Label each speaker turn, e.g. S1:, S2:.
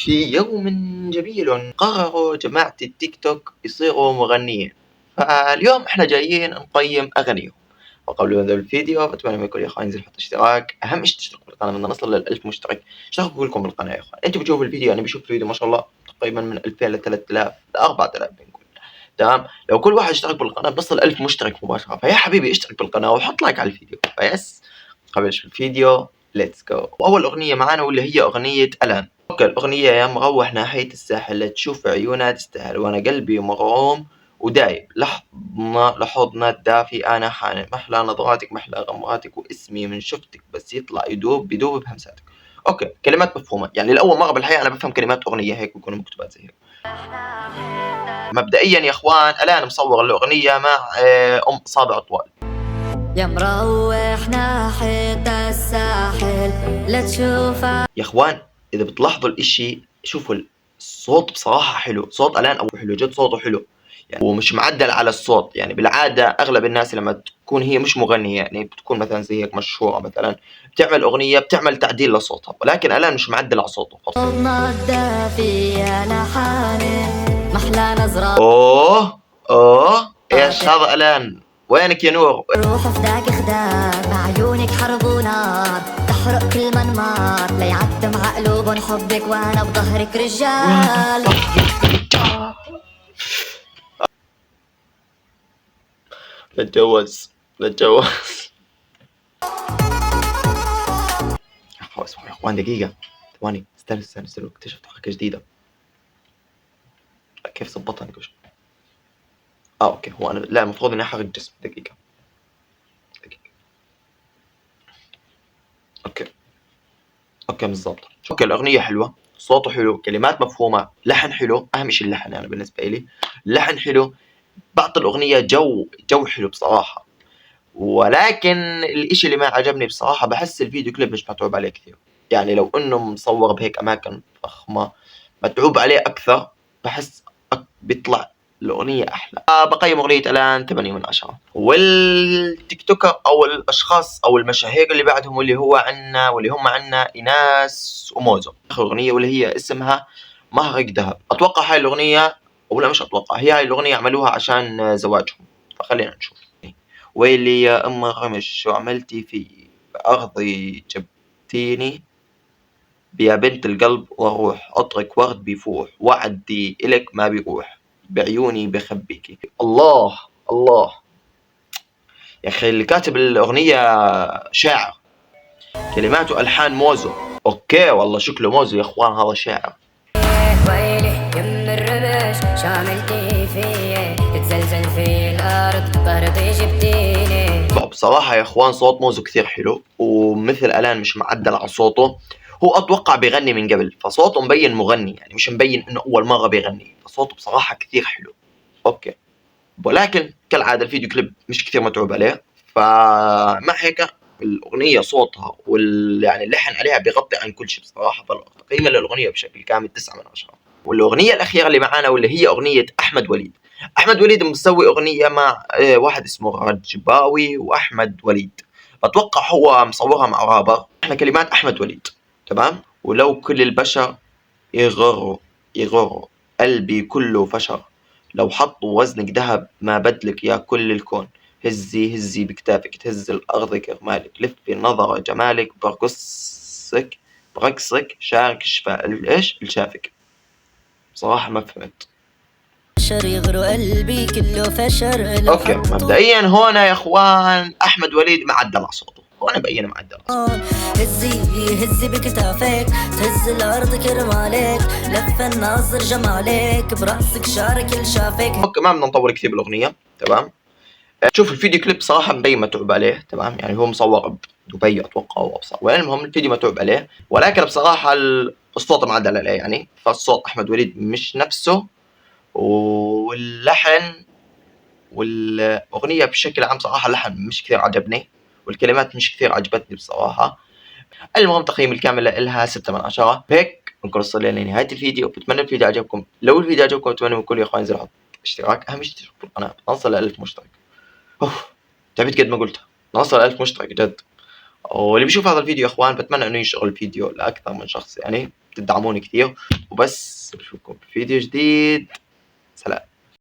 S1: في يوم جميل قرروا جماعة التيك توك يصيروا مغنيين، فاليوم احنا جايين نقيم أغانيهم. وقبل ما نبدأ الفيديو بتمنى من الكل يا اخوان ينزل يحط اشتراك، اهم شيء تشتركوا بالقناة بدنا نصل لل1000 مشترك. اشتركوا كلكم بالقناة يا اخوان. انتوا بتشوفوا الفيديو، انا بشوف الفيديو ما شاء الله تقريبا من 2000 ل 3000 ل 4000 بنقول. تمام، لو كل واحد اشترك بالقناة بنصل 1000 مشترك مباشرة، فيا حبيبي اشترك بالقناة وحط لايك على الفيديو. فيس قبل الفيديو ليتس جو. واول اغنية معانا واللي هي اغنية الان. اوكي، الاغنية يا مروح ناحية الساحل تشوف عيونها تستاهل، وانا قلبي مغروم ودايب لحظنا الدافي انا حانم، محلى نظراتك محلى غمراتك، واسمي من شفتك بس يطلع يدوب بهمساتك. اوكي، كلمات مفهومة، يعني لاول مرة بالحياة انا بفهم كلمات اغنية هيك بيكونوا مكتوبات زي هيك. مبدئيا يا اخوان الان مصور الاغنية مع ام صابع طوال.
S2: يا مروح ناحية الساحل لا تشوف.
S1: يا اخوان اذا بتلاحظوا الاشي شوفوا الصوت بصراحة حلو، صوت الان او حلو جد، صوته حلو يعني، ومش معدل على الصوت. يعني بالعادة اغلب الناس لما تكون هي مش مغنية، يعني بتكون مثلا زي هيك مشهورة مثلا، بتعمل اغنية بتعمل تعديل لصوتها، ولكن الان مش معدل على صوته. اوه ايش هذا الان؟ وينك يا نور؟
S2: روح فداك خدام عيونك حرب ونار تحرق كل منمار ليعتم عقلوب حبك وانا بظهرك رجال.
S1: نتجوز. اسمعوا يا اخوان دقيقة ثواني، استنوا اكتشفت حركة جديدة. كيف ظبطها نقول؟ اوكي، هو انا لا المفروض اني احرك جسم. دقيقة. اوكي بالضبط. اوكي الاغنية حلوة، صوته حلو، كلمات مفهومة، لحن حلو، اهم شيء اللحن يعني بالنسبة لي. اللحن حلو، بعطي الاغنية جو حلو بصراحة. ولكن الاشي اللي ما عجبني بصراحة، بحس الفيديو كليب مش متعوب عليه كثير. يعني لو انه مصور بهيك اماكن فخمة متعوب عليه اكثر، بحس بيطلع الأغنية أحلى. بقيم أغنية الآن 8 من 10. والتيك توكر أو الأشخاص أو المشاهير اللي بعدهم واللي هم عنا إيناس وموزو. آخر أغنية واللي هي اسمها مهرج ذهب. أتوقع هاي الأغنية، أو لا مش أتوقع، هاي الأغنية عملوها عشان زواجهم، فخلينا نشوف. ويلي يا أم غمش شو عملتي في أرضي جبتيني، يا بنت القلب وروح أطرق ورد بيفوح، وعدي إلك ما بيروح، بعيوني بخبيكي. الله يا أخي اللي كاتب الأغنية شاعر، كلمات وألحان موزو. أوكي والله شكله موزو يا أخوان، هذا شاعر.
S2: ويلي يم الرمش شو عملتي فيي تتزلزل في الأرض طردي جبتيني.
S1: بصراحة يا أخوان صوت موزو كثير حلو، ومثل الآن مش معدل على صوته. هو أتوقع بيغني من قبل، فصوته مبين مغني، يعني مش مبين إنه أول مرة بيغني، فصوته بصراحة كثير حلو. أوكي، ولكن كالعادة الفيديو كليب مش كثير متعوب عليه، فمع هيك الأغنية صوتها يعني اللحن عليها بيغطي عن كل شيء بصراحة. تقييمي للأغنية بشكل كامل 9 من 10. والأغنية الأخيرة اللي معانا واللي هي أغنية أحمد وليد مسوي أغنية مع واحد اسمه رجباوي وأحمد وليد، أتوقع هو مصورها مع رابر. احنا كلمات أحمد وليد. تمام، ولو كل البشر يغروا قلبي كله فشر، لو حطوا وزنك ذهب ما بدلك يا كل الكون، هزي بكتافك تهز الأرض كرمالك، لفي نظرة جمالك برقصك شارك إيش الشافك. بصراحة ما فهمت.
S2: يغرو قلبي كله فشر.
S1: اوكي مبدئيا هنا يا اخوان احمد وليد معدل على صوته، هنا مبين معدل على صوته.
S2: هزي بكتافك تهز الارض كرمالك، لف الناظر جمالك براسك شارك الشافك.
S1: اوكي ما بدنا نطول كثير بالاغنيه. تمام، شوف الفيديو كليب صراحه مبين متعوب عليه. تمام، يعني هو مصور بدبي اتوقع او ابصر، المهم الفيديو متعوب عليه، ولكن بصراحه الصوت معدل عليه، يعني فالصوت احمد وليد مش نفسه، واللحن والاغنيه بشكل عام صراحه اللحن مش كثير عجبني، والكلمات مش كثير عجبتني بصراحه. المهم تقييم الكامل لها 6 من 10. بهيك نكون وصلنا لنهاية الفيديو، بتمنى الفيديو عجبكم. لو الفيديو عجبكم بتمنى من كل يا اخوان ينزل يحط اشتراك، اهم شيء تشتركوا في القناة نوصل ل 1000 مشترك. تعبت قد ما قلت نوصل ل 1000 مشترك جد. واللي بيشوف هذا الفيديو يا اخوان بتمنى انه ينشر الفيديو لاكثر من شخص، يعني تدعموني كثير. وبس بشوفكم في فيديو جديد.